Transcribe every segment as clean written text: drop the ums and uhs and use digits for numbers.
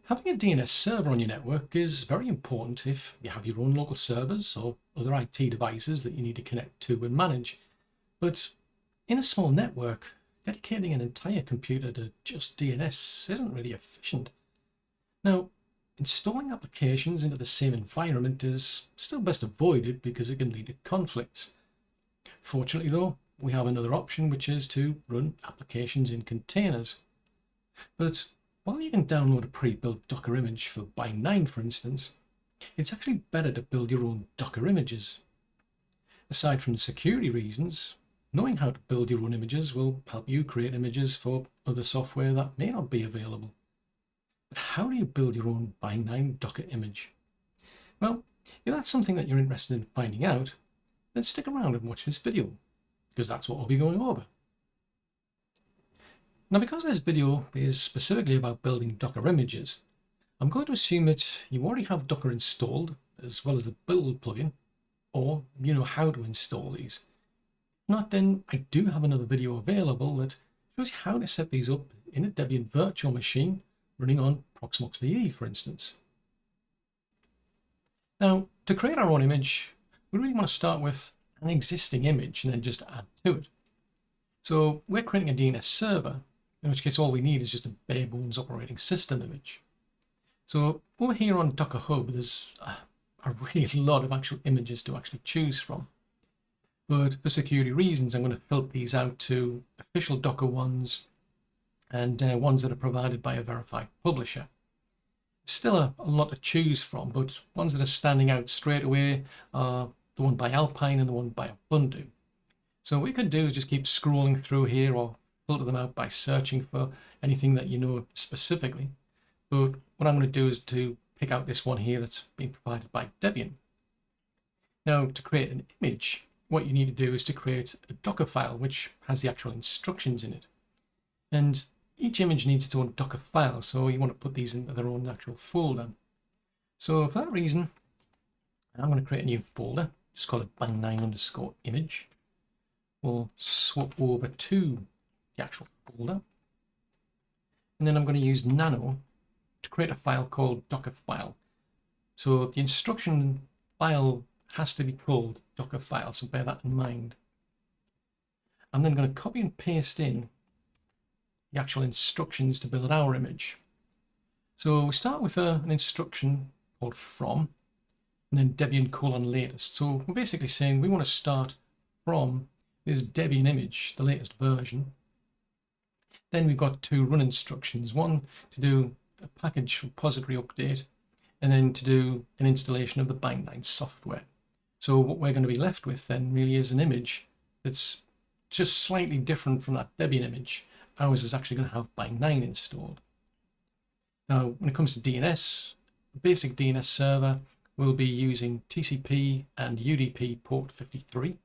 Having a DNS server on your network is very important if you have your own local servers or other IT devices that you need to connect to and manage. But in a small network, dedicating an entire computer to just DNS isn't really efficient. Now, installing applications into the same environment is still best avoided because it can lead to conflicts. Fortunately though, we have another option, which is to run applications in containers. But while you can download a pre-built Docker image for Bind9, for instance, it's actually better to build your own Docker images. Aside from the security reasons, knowing how to build your own images will help you create images for other software that may not be available. But how do you build your own Bind9 Docker image? Well, if that's something that you're interested in finding out, then stick around and watch this video, because that's what we'll be going over. Now, because this video is specifically about building Docker images, I'm going to assume that you already have Docker installed, as well as the build plugin, or you know how to install these. If not, then I do have another video available that shows you how to set these up in a Debian virtual machine running on Proxmox VE, for instance. Now, to create our own image, we really want to start with an existing image and then just add to it. So we're creating a DNS server, in which case all we need is just a bare bones operating system image. So over here on Docker Hub, there's a really lot of actual images to actually choose from. But for security reasons, I'm going to filter these out to official Docker ones and ones that are provided by a verified publisher. It's still a lot to choose from, but ones that are standing out straight away are the one by Alpine and the one by Ubuntu. So what we could do is just keep scrolling through here or filter them out by searching for anything that you know specifically. But what I'm going to do is to pick out this one here that's been provided by Debian. Now, to create an image, what you need to do is to create a Dockerfile which has the actual instructions in it. And each image needs its own Dockerfile, so you want to put these into their own actual folder. So for that reason, I'm going to create a new folder, just call it bind9_image. We'll swap over to the actual folder. And then I'm going to use nano to create a file called Dockerfile. So the instruction file has to be called Dockerfile, so bear that in mind. I'm then going to copy and paste in the actual instructions to build our image. So we start with an instruction called from, and then Debian : latest. So we're basically saying we want to start from this Debian image, the latest version. Then we've got two run instructions, one to do a package repository update, and then to do an installation of the Bind9 software. So what we're going to be left with then really is an image that's just slightly different from that Debian image. Ours is actually going to have Bind9 installed. Now, when it comes to DNS, a basic DNS server will be using TCP and UDP port 53.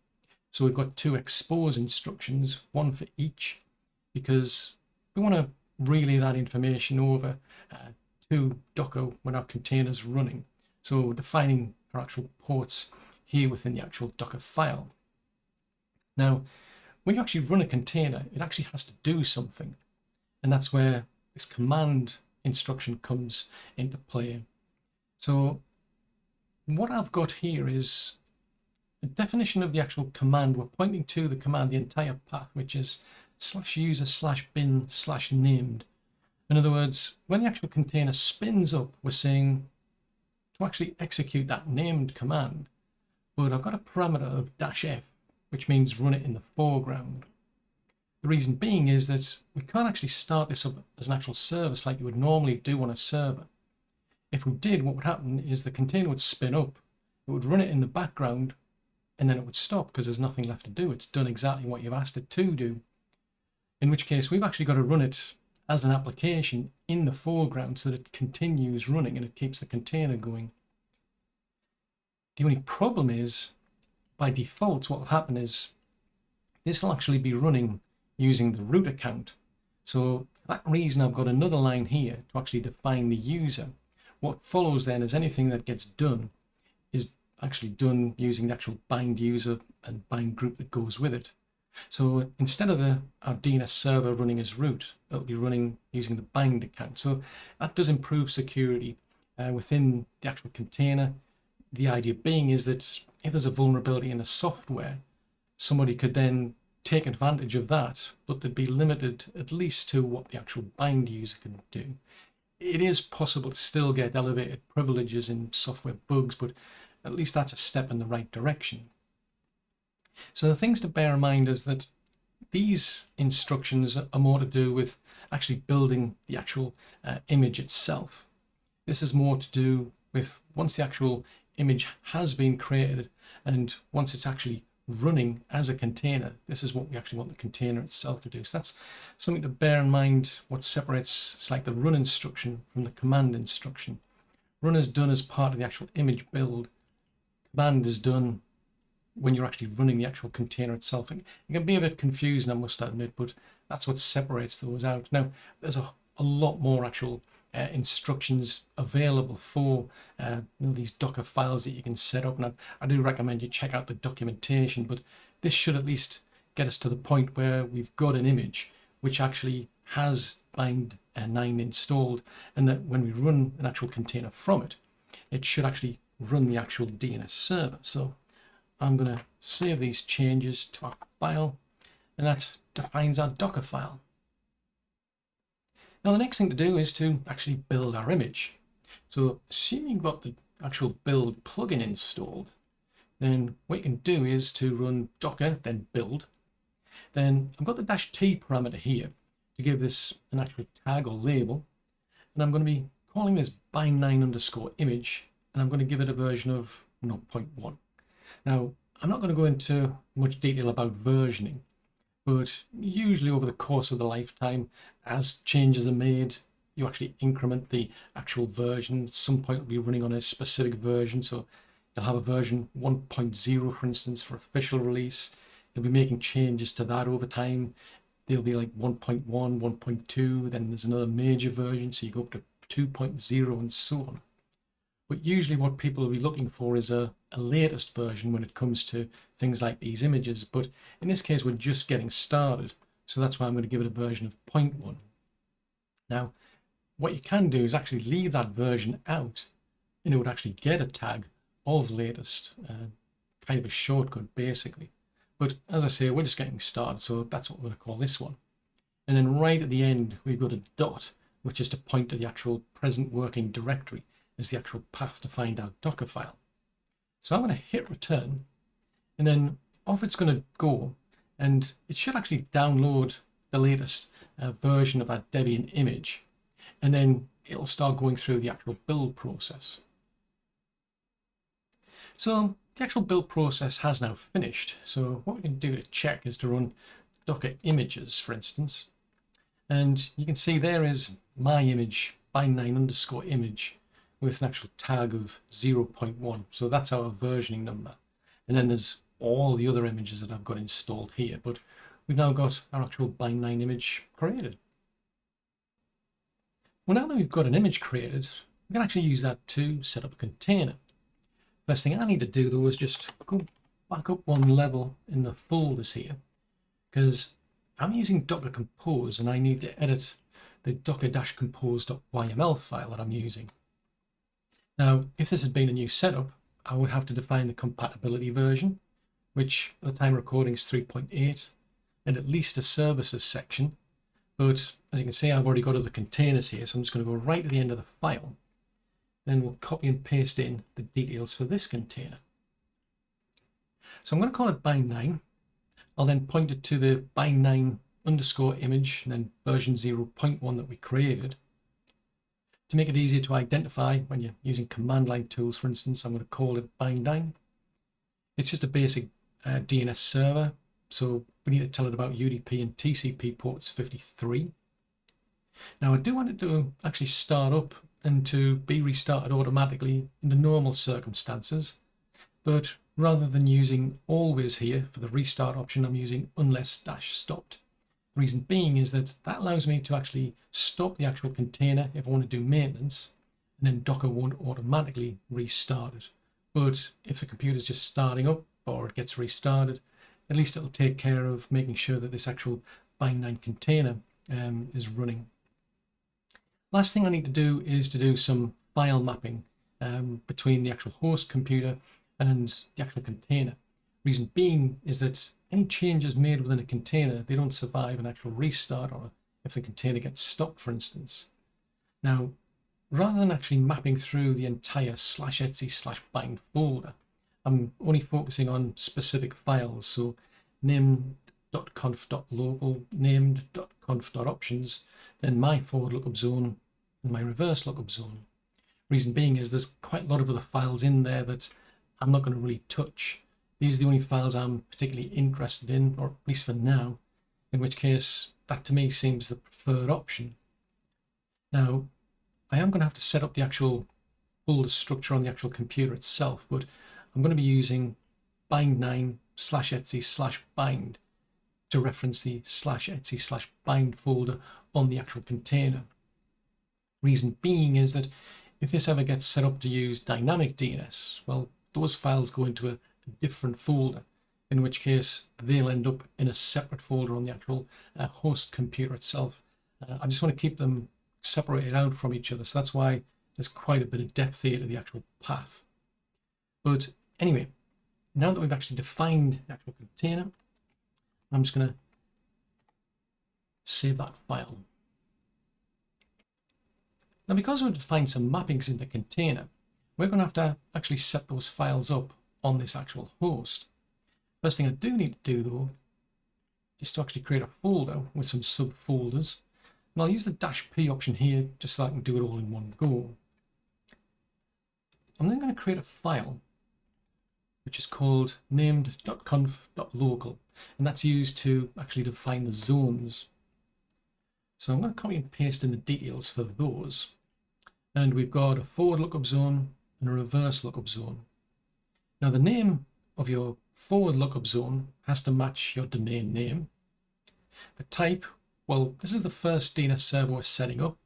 So we've got two expose instructions, one for each, because we want to relay that information over to Docker when our container's running. So defining our actual ports here within the actual Docker file. Now, when you actually run a container, it actually has to do something. And that's where this command instruction comes into play. So what I've got here is a definition of the actual command. We're pointing to the command, the entire path, which is /user/bin/named. In other words, when the actual container spins up, we're saying to actually execute that named command. But I've got a parameter of -f, which means run it in the foreground. The reason being is that we can't actually start this up as an actual service like you would normally do on a server. If we did, what would happen is the container would spin up, it would run it in the background, and then it would stop because there's nothing left to do. It's done exactly what you've asked it to do. In which case, we've actually got to run it as an application in the foreground so that it continues running and it keeps the container going. The only problem is, by default, what will happen is this will actually be running using the root account. So for that reason, I've got another line here to actually define the user. What follows then is anything that gets done is actually done using the actual bind user and bind group that goes with it. So instead of our DNS server running as root, it'll be running using the bind account. So that does improve security within the actual container. The idea being is that if there's a vulnerability in the software, somebody could then take advantage of that, but they'd be limited at least to what the actual bind user can do. It is possible to still get elevated privileges in software bugs, but at least that's a step in the right direction. So the things to bear in mind is that these instructions are more to do with actually building the actual image itself. This is more to do with once the actual image has been created and once it's actually running as a container, this is what we actually want the container itself to do. So that's something to bear in mind. What separates, it's like the run instruction from the command instruction. Run is done as part of the actual image build. Command is done when you're actually running the actual container itself. It can be a bit confusing, I must admit, but that's what separates those out. Now, there's a lot more actual instructions available for these Docker files that you can set up, and I do recommend you check out the documentation, but this should at least get us to the point where we've got an image which actually has Bind9 installed, and that when we run an actual container from it, it should actually run the actual DNS server. So I'm going to save these changes to our file, and that defines our Docker file. Now the next thing to do is to actually build our image. So assuming you've got the actual build plugin installed, then what you can do is to run docker, then build. Then I've got the -t parameter here to give this an actual tag or label, and I'm going to be calling this bind9_image, and I'm going to give it a version of 0.1. Now, I'm not going to go into much detail about versioning, but usually over the course of the lifetime, as changes are made, you actually increment the actual version. At some point, it'll be running on a specific version, so you'll have a version 1.0, for instance, for official release. They'll be making changes to that over time. There'll be like 1.1, 1.2, then there's another major version, so you go up to 2.0 and so on. But usually what people will be looking for is a latest version when it comes to things like these images. But in this case, we're just getting started. So that's why I'm going to give it a version of 0.1. Now, what you can do is actually leave that version out, and it would actually get a tag of latest, kind of a shortcut basically. But as I say, we're just getting started, so that's what we're going to call this one. And then right at the end, we've got a dot, which is to point to the actual present working directory as the actual path to find our Dockerfile. So I'm going to hit return, and then off it's going to go, and it should actually download the latest version of that Debian image, and then it'll start going through the actual build process. So the actual build process has now finished. So what we can do to check is to run Docker images, for instance, and you can see there is my image, bind9_image, with an actual tag of 0.1. So that's our versioning number. And then there's all the other images that I've got installed here, but we've now got our actual bind9 image created. Well, now that we've got an image created, we can actually use that to set up a container. First thing I need to do though is just go back up one level in the folders here, because I'm using Docker Compose and I need to edit the docker-compose.yml file that I'm using. Now, if this had been a new setup, I would have to define the compatibility version, which at the time of recording is 3.8, and at least a services section. But as you can see, I've already got other containers here, so I'm just going to go right to the end of the file. Then we'll copy and paste in the details for this container. So I'm going to call it bind9. I'll then point it to the bind9_image and then version 0.1 that we created. To make it easier to identify when you're using command line tools, for instance, I'm going to call it bind9. It's just a basic DNS server, so we need to tell it about UDP and TCP ports 53. Now I do want it to actually start up and to be restarted automatically in the normal circumstances, but rather than using always here for the restart option, I'm using unless-stopped. The reason being is that allows me to actually stop the actual container if I want to do maintenance, and then Docker won't automatically restart it. But if the computer is just starting up or it gets restarted, at least it'll take care of making sure that this actual Bind9 container is running. Last thing I need to do is to do some file mapping between the actual host computer and the actual container. Reason being is that any changes made within a container, they don't survive an actual restart, or if the container gets stopped, for instance. Now, rather than actually mapping through the entire /etc/bind folder, I'm only focusing on specific files. So named.conf.local, named.conf.options, then my forward lookup zone and my reverse lookup zone. Reason being is there's quite a lot of other files in there that I'm not going to really touch. These are the only files I'm particularly interested in, or at least for now, in which case that to me seems the preferred option. Now, I am going to have to set up the actual folder structure on the actual computer itself, but I'm going to be using bind9/etc/bind to reference the /etc/bind folder on the actual container. Reason being is that if this ever gets set up to use dynamic DNS, well, those files go into a different folder, in which case they'll end up in a separate folder on the actual host computer itself. I just want to keep them separated out from each other, so that's why there's quite a bit of depth here to the actual path. But anyway, now that we've actually defined the actual container, I'm just going to save that file. Now, because we've defined some mappings in the container, we're going to have to actually set those files up on this actual host. First thing I do need to do though is to actually create a folder with some subfolders, and I'll use the -p option here just so I can do it all in one go. I'm then going to create a file which is called named.conf.local, and that's used to actually define the zones. So I'm going to copy and paste in the details for those, and we've got a forward lookup zone and a reverse lookup zone. Now, the name of your forward lookup zone has to match your domain name. The type, well, this is the first DNS server we're setting up,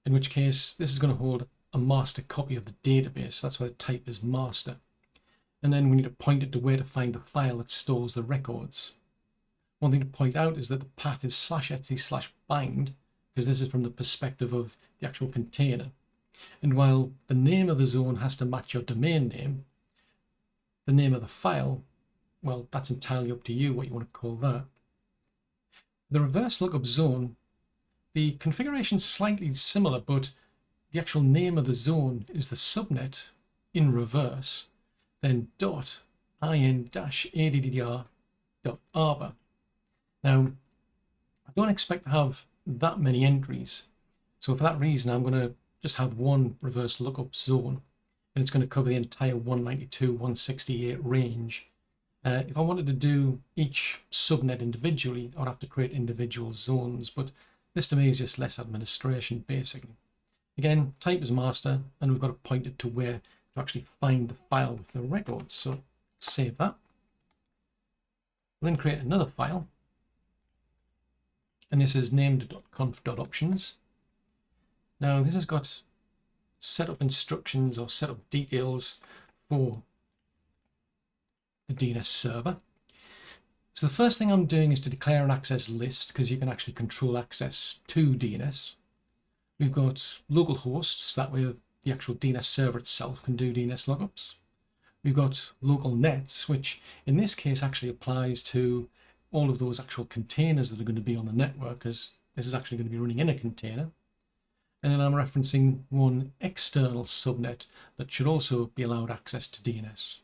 in which case this is going to hold a master copy of the database. That's why the type is master. And then we need to point it to where to find the file that stores the records. One thing to point out is that the path is /etc/bind, because this is from the perspective of the actual container. And while the name of the zone has to match your domain name, the name of the file, well, that's entirely up to you what you want to call that. The reverse lookup zone, the configuration is slightly similar, but the actual name of the zone is the subnet in reverse, then .in-addr.arbor. Now, I don't expect to have that many entries, so for that reason I'm going to just have one reverse lookup zone, and it's going to cover the entire 192.168 range. If I wanted to do each subnet individually, I'd have to create individual zones, but this to me is just less administration basically. Again, type is master, and we've got to point it to where to actually find the file with the records. So save that. We'll then create another file, and this is named.conf.options. Now, this has got setup instructions or setup details for the DNS server. So the first thing I'm doing is to declare an access list, because you can actually control access to DNS. We've got local hosts, so that way the actual DNS server itself can do DNS lookups. We've got local nets, which in this case actually applies to all of those actual containers that are going to be on the network, because this is actually going to be running in a container. And then I'm referencing one external subnet that should also be allowed access to DNS.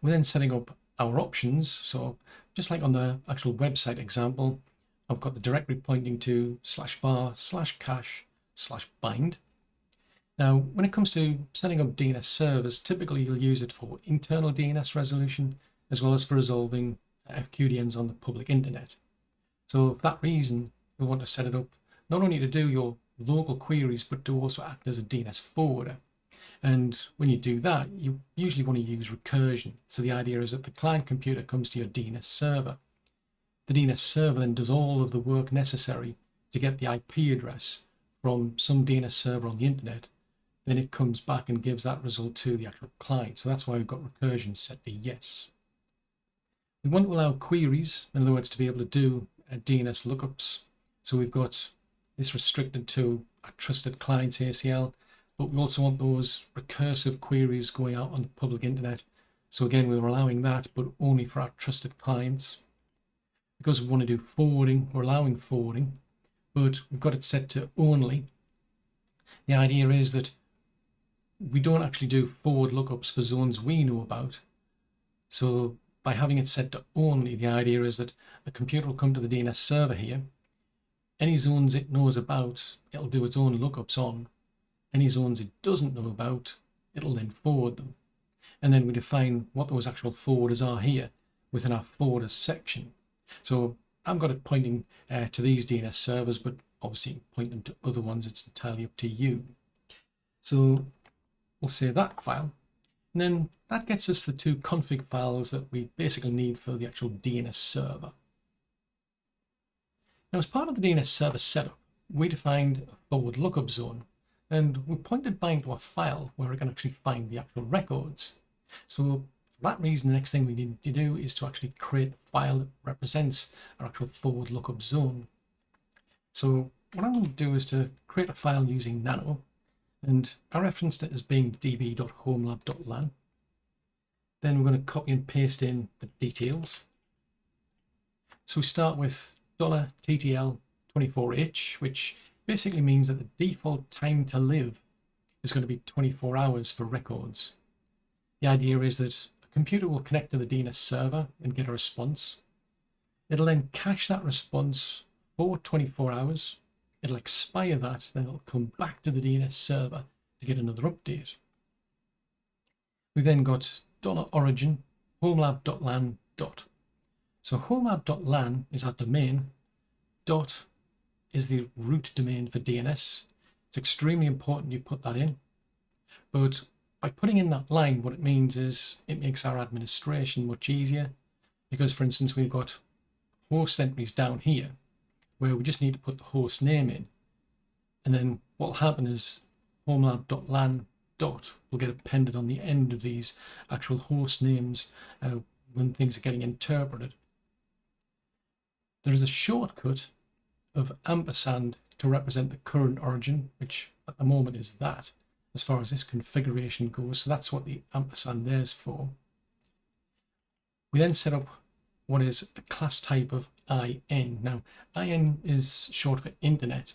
We're then setting up our options. So just like on the actual website example, I've got the directory pointing to /var/cache/bind. Now, when it comes to setting up DNS servers, typically you'll use it for internal DNS resolution, as well as for resolving FQDNs on the public internet. So for that reason, you'll want to set it up not only to do your local queries, but to also act as a DNS forwarder. And when you do that, you usually want to use recursion. So the idea is that the client computer comes to your DNS server. The DNS server then does all of the work necessary to get the IP address from some DNS server on the internet. Then it comes back and gives that result to the actual client. So that's why we've got recursion set to yes. We want to allow queries, in other words, to be able to do DNS lookups. So we've got this restricted to a trusted clients ACL, but we also want those recursive queries going out on the public internet. So again, we're allowing that, but only for our trusted clients. Because we want to do forwarding, we're allowing forwarding, but we've got it set to only. The idea is that we don't actually do forward lookups for zones we know about. So by having it set to only, the idea is that a computer will come to the DNS server here. Any zones it knows about, it'll do its own lookups on. Any zones it doesn't know about, it'll then forward them. And then we define what those actual forwarders are here within our forwarders section. So I've got it pointing to these DNS servers, but obviously point them to other ones. It's entirely up to you. So we'll save that file. And then that gets us the two config files that we basically need for the actual DNS server. Now, as part of the DNS server setup, we defined a forward lookup zone, and we pointed Bind to a file where it can actually find the actual records. So for that reason, the next thing we need to do is to actually create the file that represents our actual forward lookup zone. So what I'm going to do is to create a file using nano, and I referenced it as being db.homelab.lan. Then we're going to copy and paste in the details. So we start with $TTL24H, which basically means that the default time to live is going to be 24 hours for records. The idea is that a computer will connect to the DNS server and get a response. It'll then cache that response for 24 hours. It'll expire that, then it'll come back to the DNS server to get another update. We've then got $origin homelab.lan dot. So homelab.lan is our domain. Dot is the root domain for DNS. It's extremely important you put that in. But by putting in that line, what it means is it makes our administration much easier. Because, for instance, we've got host entries down here where we just need to put the host name in. And then what will happen is homelab.lan dot will get appended on the end of these actual host names when things are getting interpreted. There is a shortcut of ampersand to represent the current origin, which at the moment is that, as far as this configuration goes. So that's what the ampersand there is for. We then set up what is a class type of IN. Now, IN is short for internet,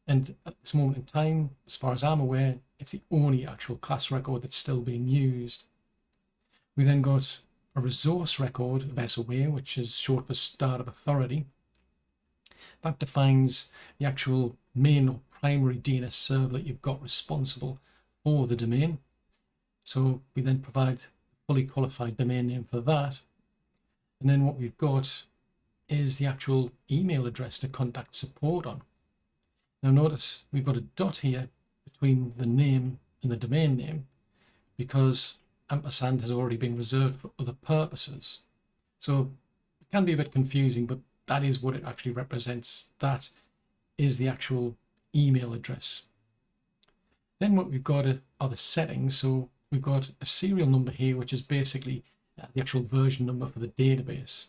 and at this moment in time, as far as I'm aware, it's the only actual class record that's still being used. We then got a resource record of SOA, which is short for start of authority. That defines the actual main or primary DNS server that you've got responsible for the domain. So we then provide a fully qualified domain name for that. And then what we've got is the actual email address to contact support on. Now notice we've got a dot here between the name and the domain name because ampersand has already been reserved for other purposes. So it can be a bit confusing, but that is what it actually represents. That is the actual email address. Then what we've got are the settings. So we've got a serial number here, which is basically the actual version number for the database.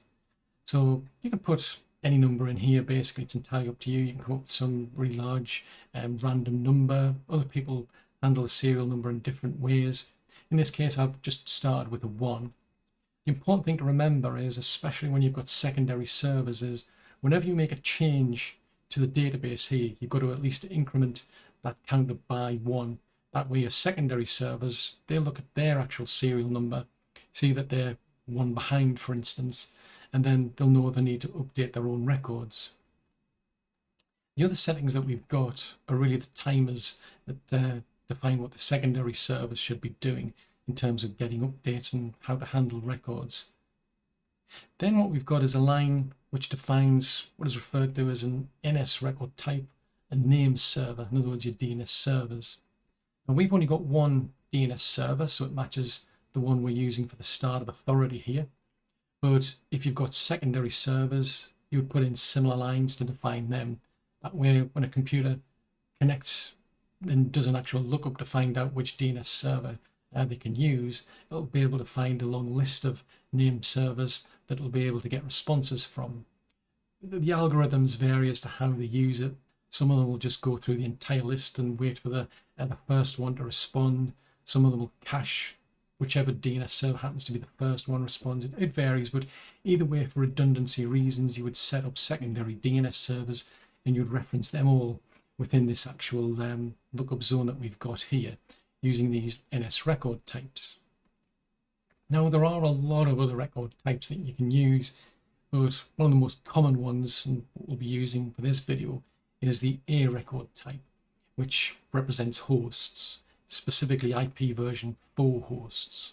So you can put any number in here. Basically, it's entirely up to you. You can come up with some really large random number. Other people handle a serial number in different ways. In this case, I've just started with a 1. The important thing to remember is, especially when you've got secondary servers, is whenever you make a change to the database here, you've got to at least increment that counter by 1. That way your secondary servers, they'll look at their actual serial number, see that they're 1 behind, for instance, and then they'll know they need to update their own records. The other settings that we've got are really the timers that define what the secondary servers should be doing in terms of getting updates and how to handle records. Then what we've got is a line which defines what is referred to as an NS record type, a name server, in other words your DNS servers. Now we've only got one DNS server, so it matches the one we're using for the start of authority here. But if you've got secondary servers, you would put in similar lines to define them. That way when a computer connects and does an actual lookup to find out which DNS server they can use, it'll be able to find a long list of named servers that it'll be able to get responses from. The algorithms vary as to how they use it. Some of them will just go through the entire list and wait for the first one to respond. Some of them will cache whichever DNS server happens to be the first one responds. It varies, but either way, for redundancy reasons, you would set up secondary DNS servers and you'd reference them all within this actual lookup zone that we've got here using these NS record types. Now, there are a lot of other record types that you can use, but one of the most common ones, and what we'll be using for this video, is the A record type, which represents hosts, specifically IP version 4 hosts.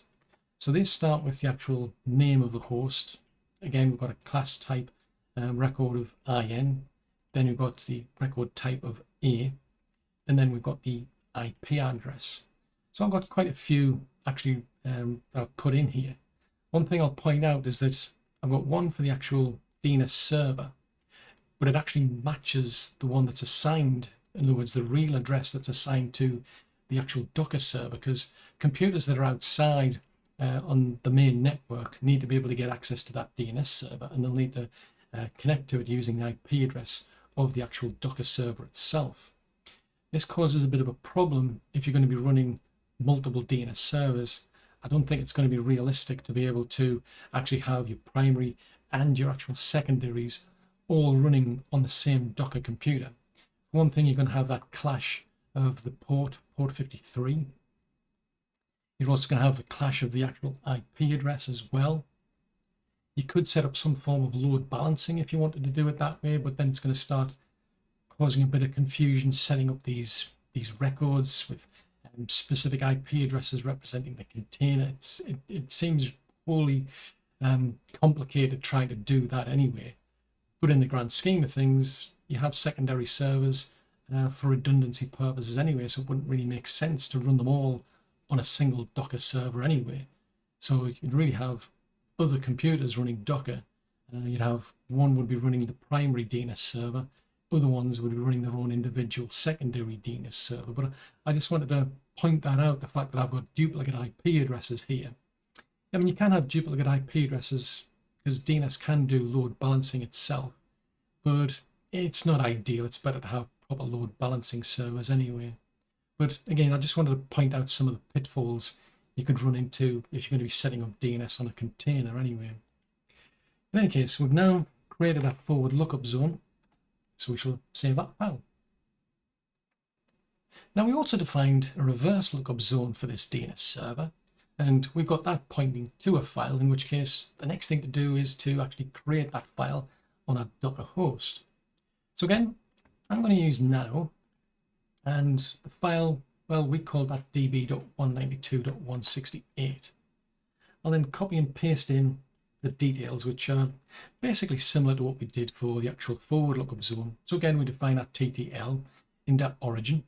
So they start with the actual name of the host. Again, we've got a class type record of IN, then we've got the record type of A, and then we've got the IP address. So I've got quite a few actually that I've put in here. One thing I'll point out is that I've got one for the actual DNS server, but it actually matches the one that's assigned, in other words, the real address that's assigned to the actual Docker server, because computers that are outside on the main network need to be able to get access to that DNS server, and they'll need to connect to it using the IP address of the actual Docker server itself. This causes a bit of a problem if you're going to be running multiple DNS servers. I don't think it's going to be realistic to be able to actually have your primary and your actual secondaries all running on the same Docker computer. For one thing, you're going to have that clash of the port 53. You're also going to have the clash of the actual IP address as well. You could set up some form of load balancing if you wanted to do it that way, but then it's going to start causing a bit of confusion setting up these records with specific IP addresses representing the container. It seems wholly complicated trying to do that anyway. But in the grand scheme of things, you have secondary servers for redundancy purposes anyway, so it wouldn't really make sense to run them all on a single Docker server anyway. So you'd really have other computers running Docker. You'd have one would be running the primary DNS server, other ones would be running their own individual secondary DNS server. But I just wanted to point that out, the fact that I've got duplicate IP addresses here. I mean, you can have duplicate IP addresses because DNS can do load balancing itself, but it's not ideal. It's better to have proper load balancing servers anyway. But again, I just wanted to point out some of the pitfalls you could run into if you're going to be setting up DNS on a container anyway. In any case, we've now created our forward lookup zone, so we shall save that file. Now, we also defined a reverse lookup zone for this DNS server, and we've got that pointing to a file, in which case the next thing to do is to actually create that file on our Docker host. So again, I'm going to use now, and the file, well, we call that db.192.168. I'll then copy and paste in the details, which are basically similar to what we did for the actual forward lookup zone. So again, we define our TTL in that origin.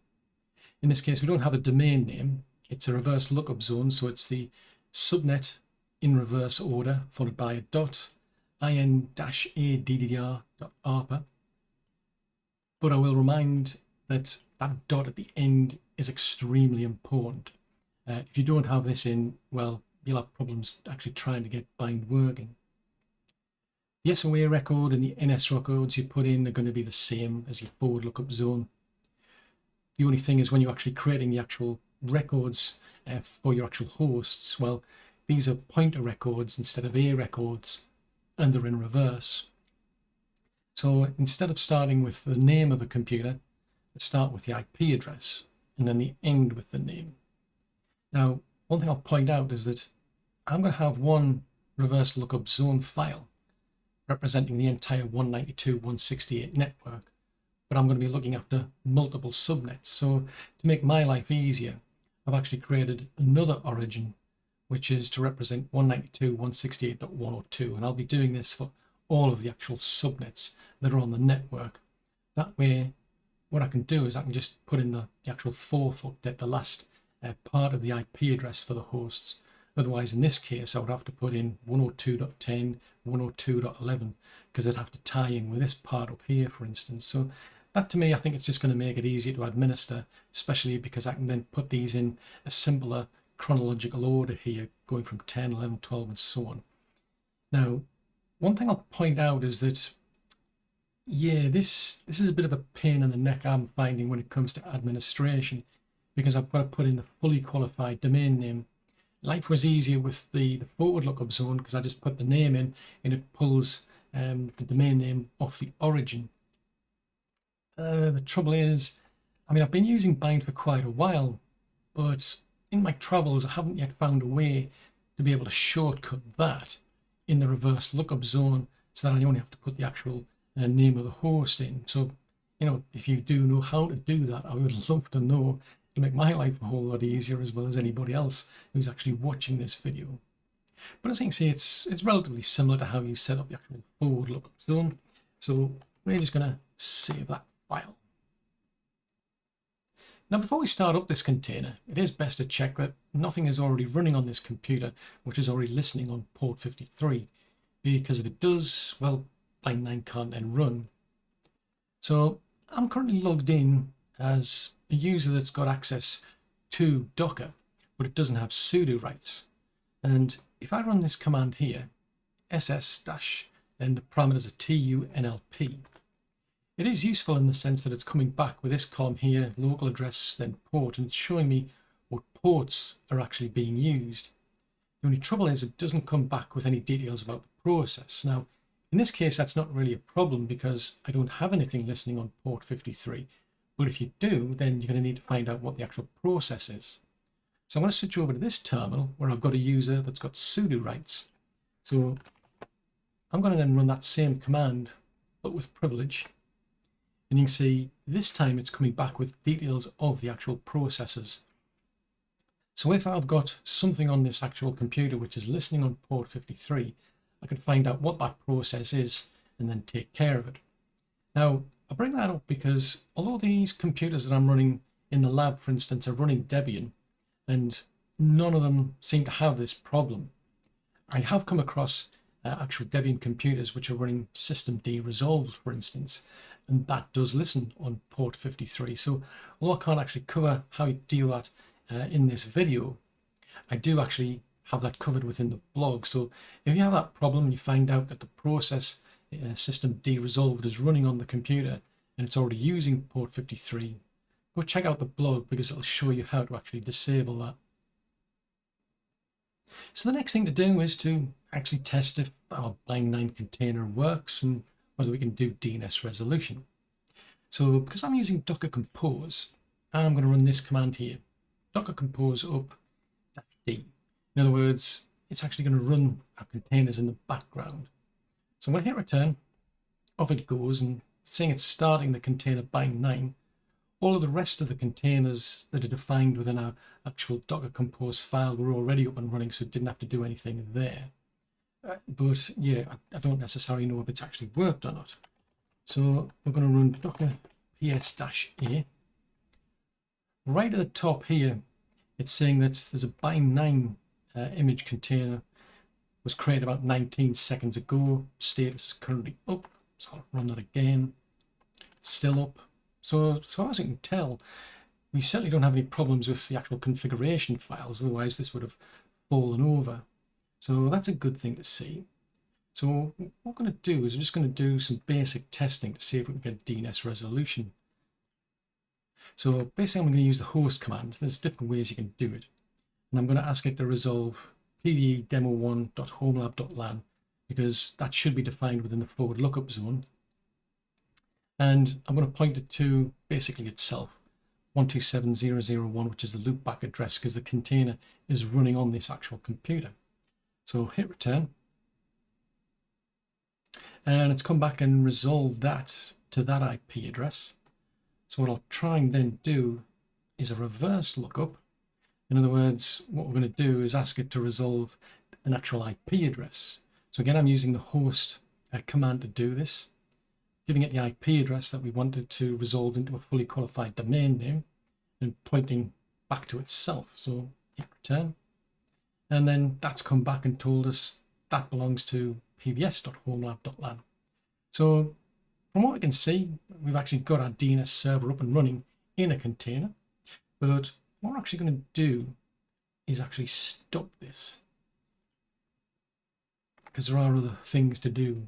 In this case, we don't have a domain name. It's a reverse lookup zone, so it's the subnet in reverse order followed by a .in-addr.arpa. But I will remind that that dot at the end is extremely important. If you don't have this in, well, you'll have problems actually trying to get bind working. The SOA record and the NS records you put in are going to be the same as your forward lookup zone. The only thing is when you're actually creating the actual records for your actual hosts, well, these are pointer records instead of A records, and they're in reverse. So instead of starting with the name of the computer, let's start with the IP address and then the end with the name. Now, one thing I'll point out is that I'm going to have one reverse lookup zone file representing the entire 192.168 network, but I'm going to be looking after multiple subnets. So to make my life easier, I've actually created another origin, which is to represent 192.168.102, and I'll be doing this for all of the actual subnets that are on the network. That way, what I can do is I can just put in the actual fourth octet, the last part of the IP address for the hosts. Otherwise, in this case, I would have to put in 102.10, 102.11, because I'd have to tie in with this part up here, for instance. So that, to me, I think it's just going to make it easier to administer, especially because I can then put these in a simpler chronological order here, going from 10, 11, 12, and so on. Now, one thing I'll point out is that, yeah, this is a bit of a pain in the neck I'm finding when it comes to administration, because I've got to put in the fully qualified domain name. Life was easier with the forward lookup zone because I just put the name in and it pulls the domain name off the origin. The trouble is, I mean, I've been using Bind for quite a while, but in my travels, I haven't yet found a way to be able to shortcut that in the reverse lookup zone so that I only have to put the actual name of the host in. So, you know, if you do know how to do that, I would love to know. It'll make my life a whole lot easier, as well as anybody else who's actually watching this video. But as you can see, it's relatively similar to how you set up the actual forward lookup zone. So we're just going to save that file. Now, before we start up this container, it is best to check that nothing is already running on this computer, which is already listening on port 53, because if it does, well, Bind9 can't then run. So I'm currently logged in as a user that's got access to Docker, but it doesn't have sudo rights. And if I run this command here, ss- and the parameters are tunlp, it is useful in the sense that it's coming back with this column here, local address, then port, and it's showing me what ports are actually being used. The only trouble is it doesn't come back with any details about the process. Now, in this case, that's not really a problem because I don't have anything listening on port 53. But if you do, then you're going to need to find out what the actual process is. So I'm going to switch over to this terminal where I've got a user that's got sudo rights. So I'm going to then run that same command, but with privilege. And you can see this time it's coming back with details of the actual processes. So if I've got something on this actual computer which is listening on port 53, I can find out what that process is and then take care of it. Now, I bring that up because although these computers that I'm running in the lab, for instance, are running Debian, and none of them seem to have this problem, I have come across actual Debian computers which are running systemd resolved, for instance, and that does listen on port 53. So although I can't actually cover how you deal that in this video, I do actually have that covered within the blog. So if you have that problem and you find out that the process systemd resolved is running on the computer and it's already using port 53, go check out the blog because it'll show you how to actually disable that. So the next thing to do is to actually test if our Bind9 container works and whether we can do DNS resolution. So because I'm using Docker Compose, I'm going to run this command here, Docker Compose up -d. In other words, it's actually going to run our containers in the background. So I'm going to hit return, off it goes, and seeing it's starting the container Bind9, all of the rest of the containers that are defined within our actual Docker Compose file were already up and running, so it didn't have to do anything there. But yeah, I don't necessarily know if it's actually worked or not. So we're going to run docker ps-a. Right at the top here, it's saying that there's a Bind9 image container was created about 19 seconds ago. Status is currently up, so I'll run that again. It's still up. So as you can tell, we certainly don't have any problems with the actual configuration files, otherwise this would have fallen over. So that's a good thing to see. So what we're going to do is we're just going to do some basic testing to see if we can get DNS resolution. So basically I'm going to use the host command. There's different ways you can do it. And I'm going to ask it to resolve pve-demo1.homelab.lan because that should be defined within the forward lookup zone. And I'm going to point it to basically itself, 127.0.0.1, which is the loopback address because the container is running on this actual computer. So hit return. And it's come back and resolved that to that IP address. So what I'll try and then do is a reverse lookup. In other words, what we're going to do is ask it to resolve an actual IP address. So again, I'm using the host command to do this, giving it the IP address that we wanted to resolve into a fully qualified domain name and pointing back to itself. So hit return. And then that's come back and told us that belongs to pbs.homelab.lan. So from what we can see, we've actually got our DNS server up and running in a container. But what we're actually going to do is actually stop this, because there are other things to do.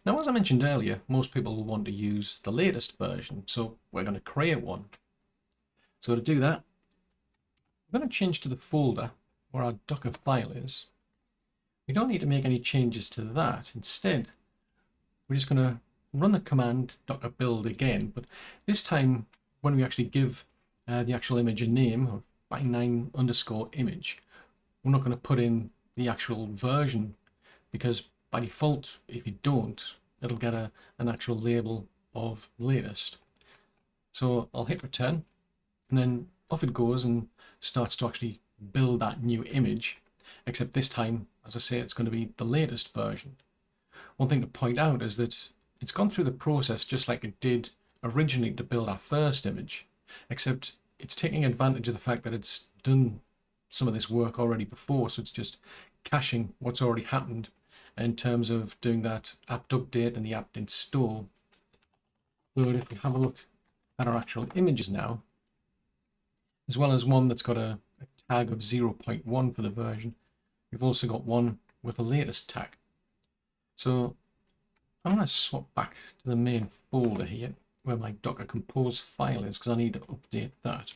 Now, as I mentioned earlier, most people will want to use the latest version, so we're going to create one. So to do that, I'm going to change to the folder where our Docker file is. We don't need to make any changes to that. Instead, we're just going to run the command docker build again, but this time when we actually give the actual image a name of bind9_image, we're not going to put in the actual version, because by default, if you don't, it'll get an actual label of latest. So I'll hit return, and then off it goes and starts to actually build that new image, except this time, as I say, it's going to be the latest version. One thing to point out is that it's gone through the process just like it did originally to build our first image, except it's taking advantage of the fact that it's done some of this work already before, so it's just caching what's already happened in terms of doing that apt update and the apt install. But if we have a look at our actual images now, as well as one that's got a tag of 0.1 for the version, we've also got one with a latest tag. So I'm going to swap back to the main folder here where my Docker Compose file is, because I need to update that.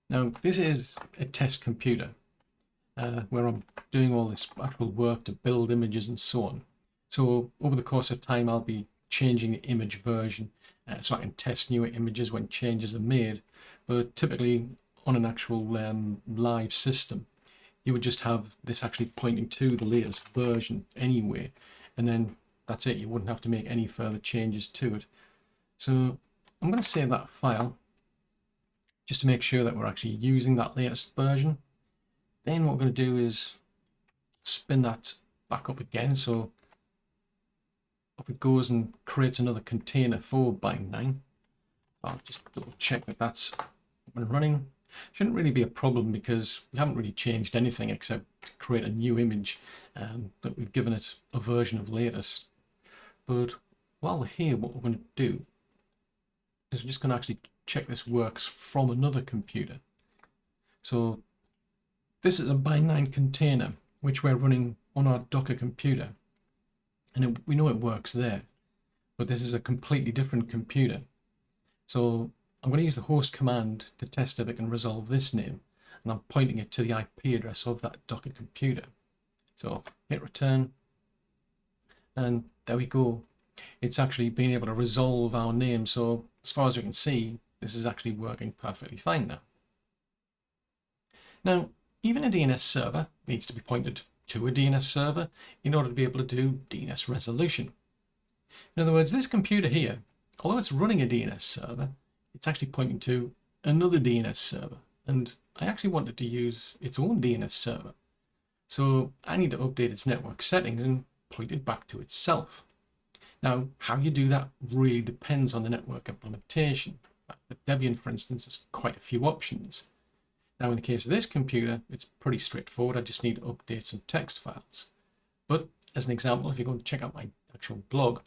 Now, this is a test computer where I'm doing all this actual work to build images and so on. So over the course of time, I'll be changing the image version so I can test newer images when changes are made. But typically on an actual live system, you would just have this actually pointing to the latest version anyway, and then that's it. You wouldn't have to make any further changes to it. So I'm going to save that file just to make sure that we're actually using that latest version. Then what we're going to do is spin that back up again. So if it goes and creates another container for Bind9, I'll just double check that that's up and running. Shouldn't really be a problem because we haven't really changed anything except to create a new image that we've given it a version of latest. But while we're here, what we're going to do is we're just going to actually check this works from another computer. So this is a Bind9 container which we're running on our Docker computer, and we know it works there, but this is a completely different computer. So I'm going to use the host command to test if it can resolve this name, and I'm pointing it to the IP address of that Docker computer. So hit return, and there we go. It's actually been able to resolve our name. So as far as we can see, this is actually working perfectly fine now. Now, even a DNS server needs to be pointed to a DNS server in order to be able to do DNS resolution. In other words, this computer here, although it's running a DNS server, it's actually pointing to another DNS server, and I actually want it to use its own DNS server. So I need to update its network settings and point it back to itself. Now, how you do that really depends on the network implementation. For Debian, for instance, there's quite a few options. Now, in the case of this computer, it's pretty straightforward. I just need to update some text files. But as an example, if you're going to check out my actual blog,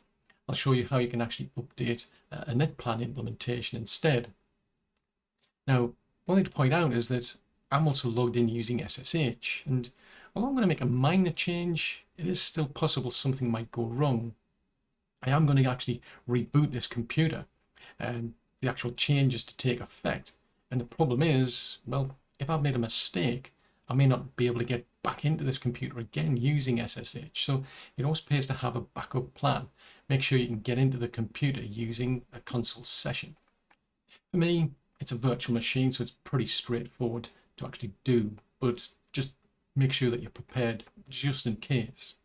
I'll show you how you can actually update a NetPlan implementation instead. Now, one thing to point out is that I'm also logged in using SSH, and although I'm going to make a minor change, it is still possible something might go wrong. I am going to actually reboot this computer and the actual changes to take effect. And the problem is, well, if I've made a mistake, I may not be able to get back into this computer again using SSH. So it always pays to have a backup plan. Make sure you can get into the computer using a console session. For me, it's a virtual machine, so it's pretty straightforward to actually do, but just make sure that you're prepared just in case.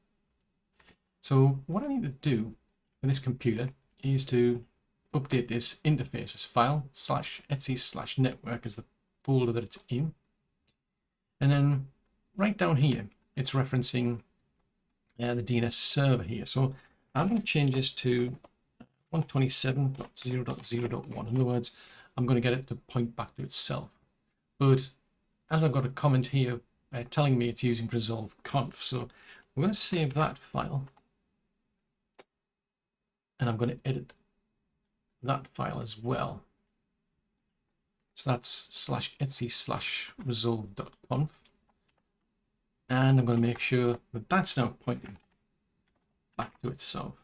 So what I need to do for this computer is to update this interfaces file /etc/network as the folder that it's in. And then right down here, it's referencing the DNS server here. So I'm going to change this to 127.0.0.1. In other words, I'm going to get it to point back to itself. But as I've got a comment here telling me it's using resolve conf, so we're going to save that file. And I'm going to edit that file as well. So that's /etc/resolve.conf. And I'm going to make sure that that's now pointing back to itself.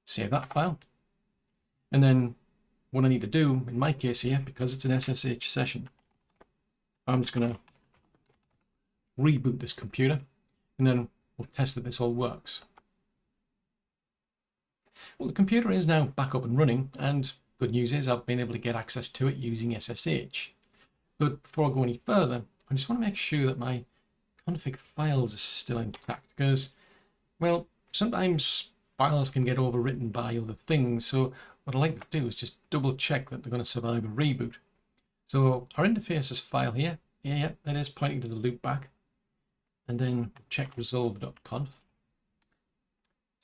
Save that file. And then what I need to do in my case here, because it's an SSH session, I'm just going to reboot this computer and then we'll test that this all works. Well, the computer is now back up and running, and good news is I've been able to get access to it using SSH. But before I go any further, I just want to make sure that my config files are still intact, because, well, sometimes files can get overwritten by other things. So what I like to do is just double check that they're going to survive a reboot. So our interfaces file here, yeah, that is pointing to the loopback. And then check resolve.conf. So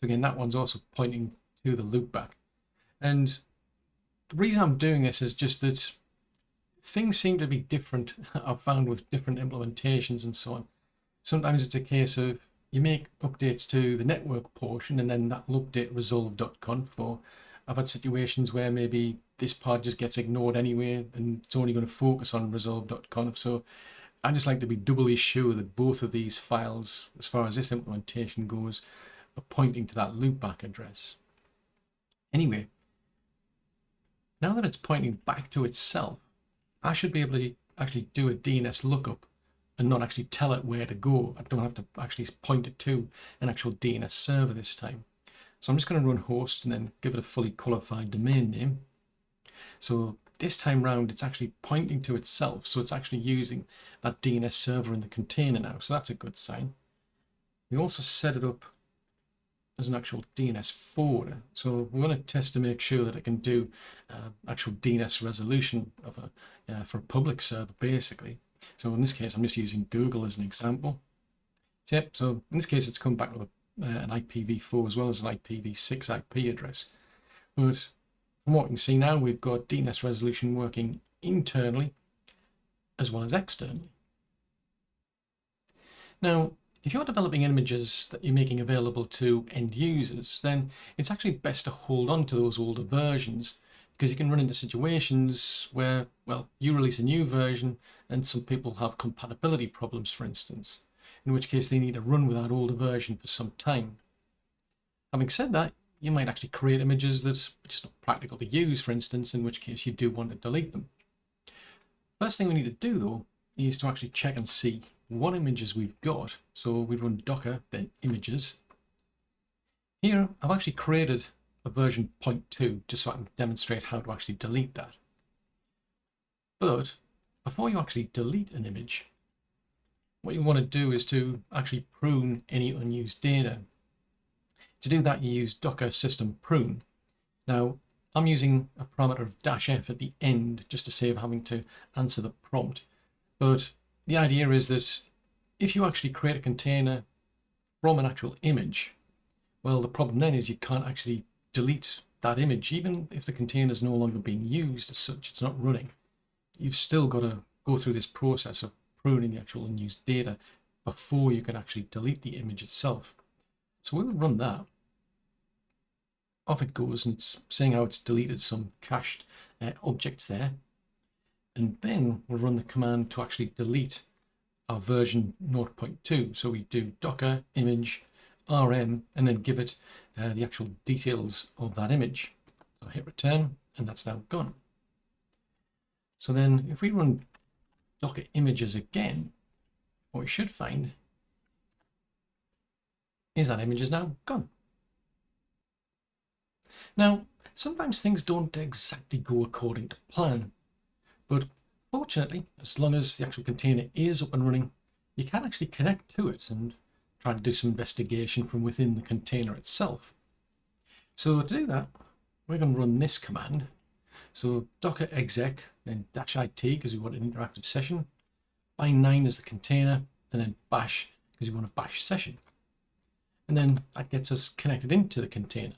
again, that one's also pointing to the loopback. And the reason I'm doing this is just that things seem to be different. I've found with different implementations and so on. Sometimes it's a case of you make updates to the network portion and then that will update resolve.conf. Or I've had situations where maybe this part just gets ignored anyway and it's only going to focus on resolve.conf. So I just like to be doubly sure that both of these files, as far as this implementation goes, are pointing to that loopback address. Anyway, now that it's pointing back to itself, I should be able to actually do a DNS lookup and not actually tell it where to go. I don't have to actually point it to an actual DNS server this time. So I'm just going to run host and then give it a fully qualified domain name. So this time round, it's actually pointing to itself. So it's actually using that DNS server in the container now. So that's a good sign. We also set it up as an actual DNS forwarder. So we're going to test to make sure that it can do actual DNS resolution of for a public server, basically. So in this case, I'm just using Google as an example. Yep. So in this case, it's come back with an IPv4 as well as an IPv6 IP address. But from what we can see now, we've got DNS resolution working internally as well as externally. Now, if you're developing images that you're making available to end users, then it's actually best to hold on to those older versions, because you can run into situations where, well, you release a new version and some people have compatibility problems, for instance, in which case they need to run with that older version for some time. Having said that, you might actually create images that are just not practical to use, for instance, in which case you do want to delete them. First thing we need to do, though, is to actually check and see what images we've got. So we run docker, then images. Here, I've actually created a version 0.2 just so I can demonstrate how to actually delete that. But before you actually delete an image, what you want to do is to actually prune any unused data. To do that, you use docker system prune. Now, I'm using a parameter of -f at the end just to save having to answer the prompt. But the idea is that if you actually create a container from an actual image, well, the problem then is you can't actually delete that image. Even if the container is no longer being used as such, it's not running, you've still got to go through this process of pruning the actual unused data before you can actually delete the image itself. So we'll run that. Off it goes, and it's saying how it's deleted some cached objects there. And then we'll run the command to actually delete our version 0.2. So we do docker image rm and then give it the actual details of that image. So hit return, and that's now gone. So then if we run docker images again, what we should find is that image is now gone. Now, sometimes things don't exactly go according to plan, but fortunately, as long as the actual container is up and running, you can actually connect to it and try to do some investigation from within the container itself. So to do that, we're going to run this command. So docker exec, then -it because we want an interactive session, bind9 is the container, and then bash because we want a bash session. And then that gets us connected into the container.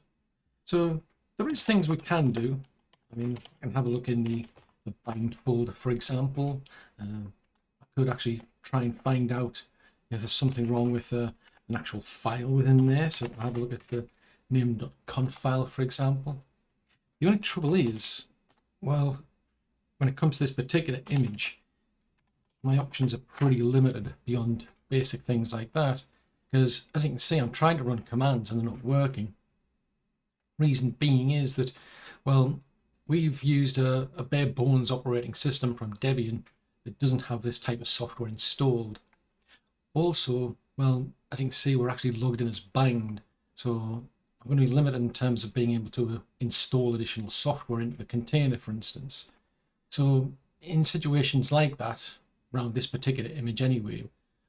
So there is things we can do. I mean, I can have a look in the bind folder, for example. I could actually try and find out if there's something wrong with an actual file within there. So I'll have a look at the name.conf file, for example. The only trouble is, well, when it comes to this particular image, my options are pretty limited beyond basic things like that, because as you can see, I'm trying to run commands and they're not working. Reason being is that, well, we've used a bare bones operating system from Debian that doesn't have this type of software installed. Also, well, as you can see, we're actually logged in as Bind, so I'm going to be limited in terms of being able to install additional software into the container, for instance. So in situations like that, around this particular image anyway,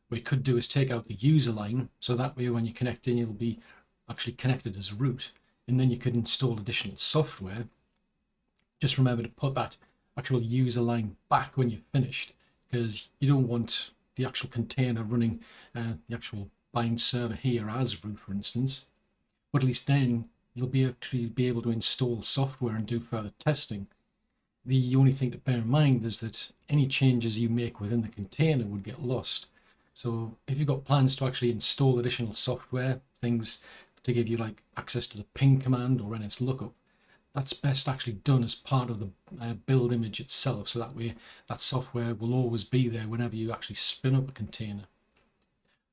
what you could do is take out the user line, so that way when you connect in, you'll be actually connected as root, and then you could install additional software. Just remember to put that actual user line back when you're finished, because you don't want the actual container running the actual Bind server here as root, for instance. But at least then you'll be able to install software and do further testing. The only thing to bear in mind is that any changes you make within the container would get lost. So if you've got plans to actually install additional software, things to give you like access to the ping command or NS lookup, that's best actually done as part of the build image itself, so that way that software will always be there whenever you actually spin up a container.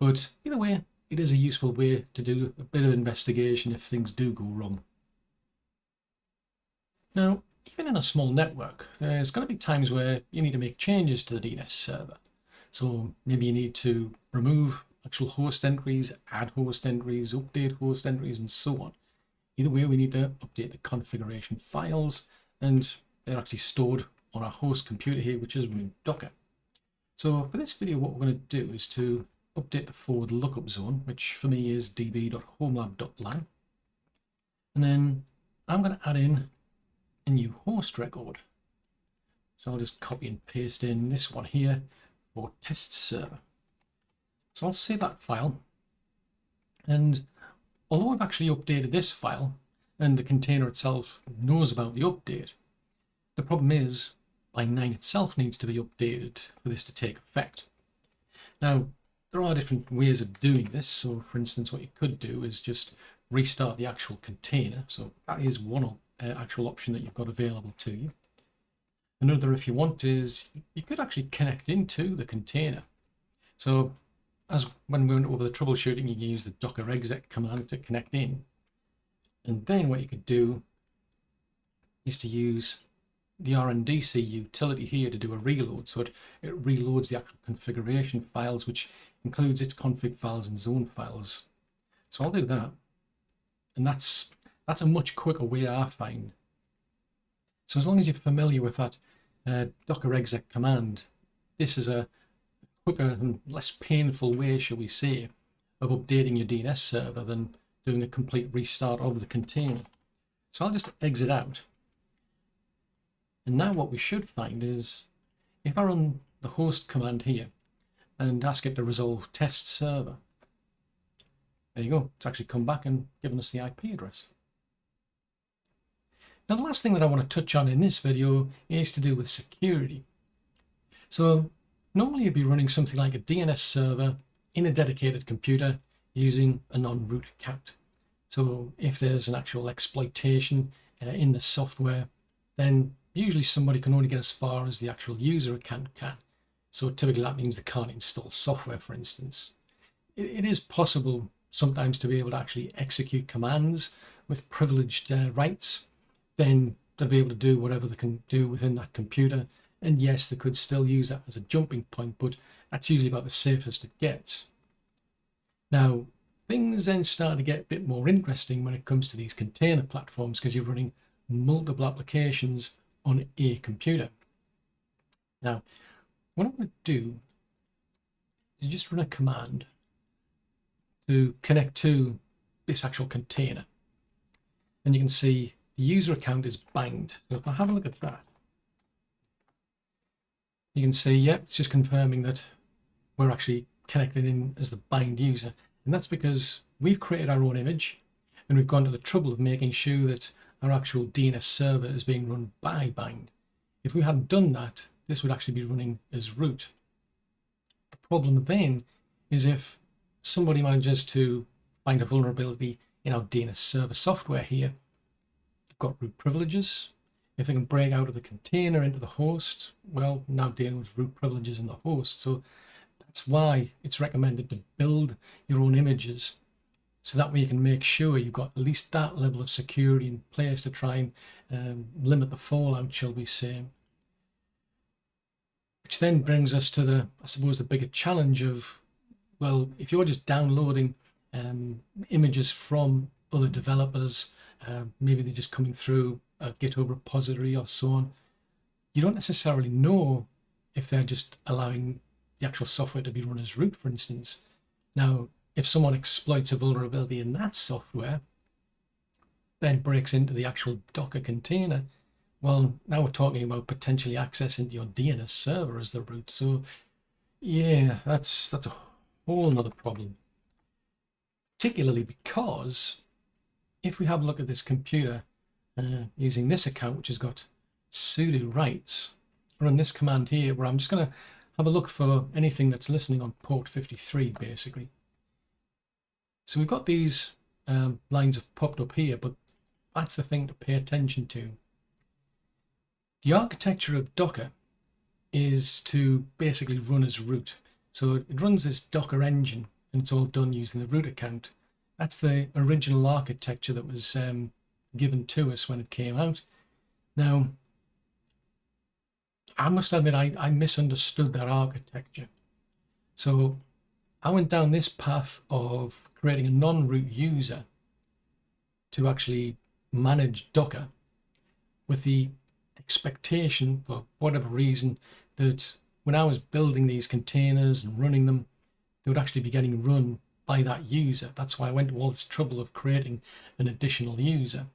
But either way, it is a useful way to do a bit of investigation if things do go wrong. Now, even in a small network, there's going to be times where you need to make changes to the DNS server. So maybe you need to remove actual host entries, add host entries, update host entries, and so on. Either way, we need to update the configuration files, and they're actually stored on our host computer here, which is running Docker. So for this video, what we're going to do is to update the forward lookup zone, which for me is db.homelab.lan. And then I'm going to add in a new host record. So I'll just copy and paste in this one here for test server. So I'll save that file. And although I've actually updated this file and the container itself knows about the update, the problem is Bind9 itself needs to be updated for this to take effect. Now, there are different ways of doing this. So for instance, what you could do is just restart the actual container. So that is one actual option that you've got available to you. Another, if you want, is you could actually connect into the container. So as when we went over the troubleshooting, you can use the docker exec command to connect in. And then what you could do is to use the RNDC utility here to do a reload. So it reloads the actual configuration files, which includes its config files and zone files. So I'll do that. And that's a much quicker way, I find. So as long as you're familiar with that docker exec command, this is a quicker and less painful way, shall we say, of updating your DNS server than doing a complete restart of the container. So I'll just exit out. And now what we should find is, if I run the host command here and ask it to resolve test server, there you go, it's actually come back and given us the IP address. Now the last thing that I want to touch on in this video is to do with security. So normally you'd be running something like a DNS server in a dedicated computer using a non-root account. So if there's an actual exploitation in the software, then usually somebody can only get as far as the actual user account can. So typically that means they can't install software, for instance. It is possible sometimes to be able to actually execute commands with privileged rights. Then they'll be able to do whatever they can do within that computer. And yes, they could still use that as a jumping point, but that's usually about the safest it gets. Now, things then start to get a bit more interesting when it comes to these container platforms, because you're running multiple applications on a computer. Now, what I'm going to do is just run a command to connect to this actual container. And you can see the user account is Bind. So if I have a look at that, you can see, yep, it's just confirming that we're actually connected in as the Bind user. And that's because we've created our own image and we've gone to the trouble of making sure that our actual DNS server is being run by Bind. If we hadn't done that, this would actually be running as root. The problem then is if somebody manages to find a vulnerability in our DNS server software here, they've got root privileges. If they can break out of the container into the host, well, now dealing with root privileges in the host. So that's why it's recommended to build your own images, so that way you can make sure you've got at least that level of security in place to try and limit the fallout, shall we say. Which then brings us to the, I suppose, the bigger challenge of, well, if you're just downloading images from other developers, maybe they're just coming through a GitHub repository or so on, you don't necessarily know if they're just allowing the actual software to be run as root, for instance. Now, if someone exploits a vulnerability in that software, then breaks into the actual Docker container, well, now we're talking about potentially access into your DNS server as the root. So yeah, that's a whole nother problem. Particularly because if we have a look at this computer using this account, which has got sudo rights, run this command here, where I'm just going to have a look for anything that's listening on port 53, basically. So we've got these lines have popped up here, but that's the thing to pay attention to. The architecture of Docker is to basically run as root. So it runs this Docker engine, and it's all done using the root account. That's the original architecture that was given to us when it came out. Now, I must admit, I misunderstood that architecture. So I went down this path of creating a non-root user to actually manage Docker with the expectation, for whatever reason, that when I was building these containers and running them, they would actually be getting run by that user. That's why I went to all this trouble of creating an additional user.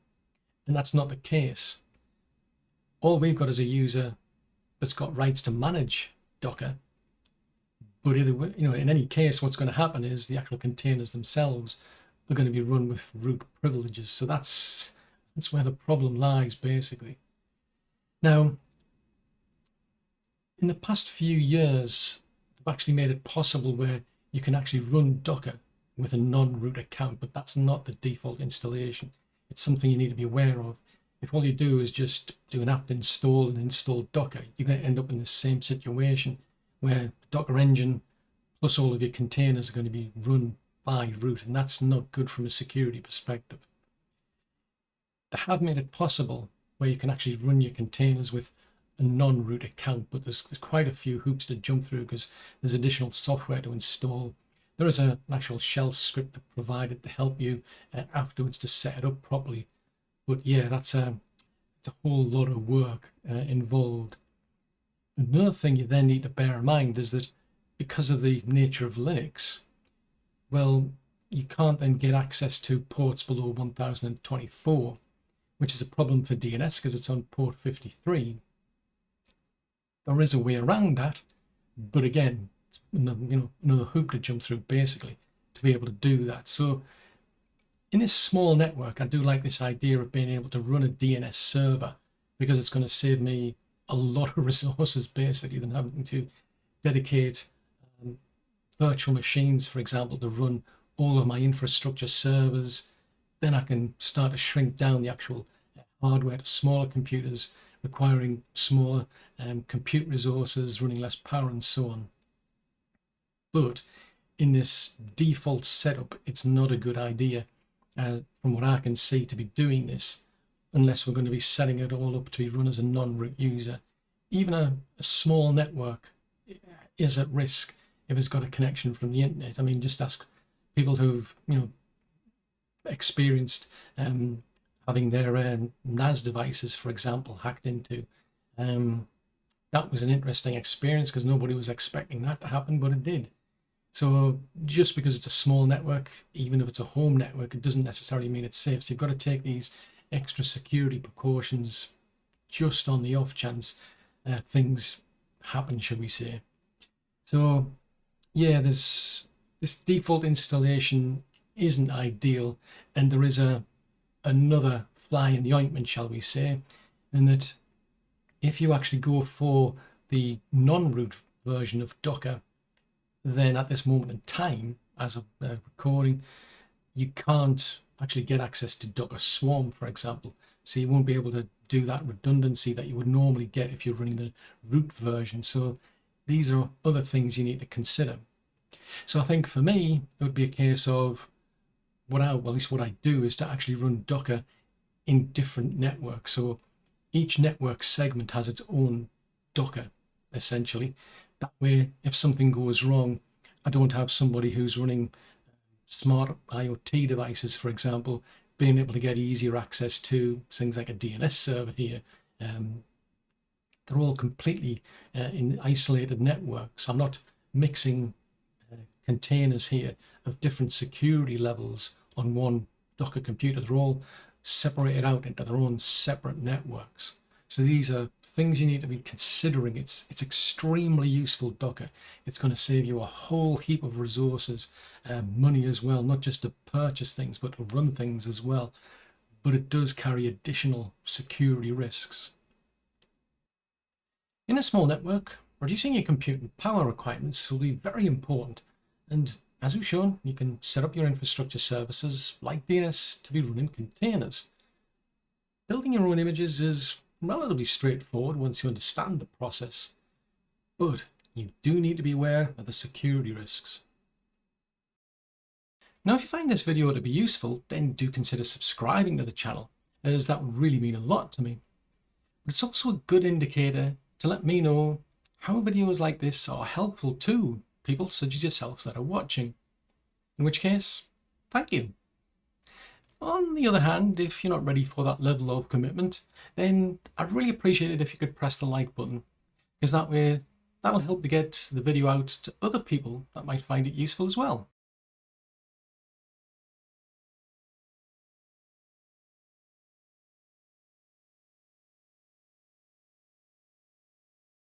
And that's not the case. All we've got is a user that's got rights to manage Docker. But either way, in any case, what's going to happen is the actual containers themselves are going to be run with root privileges. So that's where the problem lies, basically. Now, in the past few years, they've actually made it possible where you can actually run Docker with a non-root account, but that's not the default installation. It's something you need to be aware of. If all you do is just do an apt install and install Docker, you're going to end up in the same situation where the Docker engine plus all of your containers are going to be run by root, and that's not good from a security perspective. They have made it possible where you can actually run your containers with a non-root account, but there's quite a few hoops to jump through because there's additional software to install. There is an actual shell script provided to help you afterwards to set it up properly. But yeah, it's a whole lot of work involved. Another thing you then need to bear in mind is that because of the nature of Linux, well, you can't then get access to ports below 1024, which is a problem for DNS because it's on port 53. There is a way around that, but again, it's another hoop to jump through basically to be able to do that. So in this small network, I do like this idea of being able to run a DNS server because it's going to save me a lot of resources basically than having to dedicate virtual machines, for example, to run all of my infrastructure servers. Then I can start to shrink down the actual hardware to smaller computers, requiring smaller compute resources, running less power and so on. But in this default setup, it's not a good idea, from what I can see, to be doing this unless we're going to be setting it all up to be run as a non-root user. Even a small network is at risk if it's got a connection from the internet. I mean, just ask people who've experienced having their NAS devices, for example, hacked into. That was an interesting experience because nobody was expecting that to happen, but it did. So just because it's a small network, even if it's a home network, it doesn't necessarily mean it's safe. So you've got to take these extra security precautions just on the off chance things happen, shall we say. So yeah, this default installation isn't ideal, and there is another fly in the ointment, shall we say, in that if you actually go for the non-root version of Docker, then at this moment in time, as of recording, you can't actually get access to Docker Swarm, for example. So you won't be able to do that redundancy that you would normally get if you're running the root version. So these are other things you need to consider. So I think for me, it would be a case of at least what I do is to actually run Docker in different networks. So each network segment has its own Docker, essentially. That way, if something goes wrong, I don't have somebody who's running smart IoT devices, for example, being able to get easier access to things like a DNS server here. They're all completely in isolated networks. I'm not mixing containers here of different security levels on one Docker computer. They're all separated out into their own separate networks. So these are things you need to be considering. It's extremely useful, Docker. It's going to save you a whole heap of resources, money as well, not just to purchase things, but to run things as well. But it does carry additional security risks. In a small network, reducing your computing power requirements will be very important. And as we've shown, you can set up your infrastructure services like DNS to be run in containers. Building your own images is relatively straightforward once you understand the process, but you do need to be aware of the security risks. Now, if you find this video to be useful, then do consider subscribing to the channel, as that would really mean a lot to me. But it's also a good indicator to let me know how videos like this are helpful to people such as yourself that are watching, in which case, thank you. On the other hand, if you're not ready for that level of commitment, then I'd really appreciate it if you could press the like button, because that way that'll help to get the video out to other people that might find it useful as well.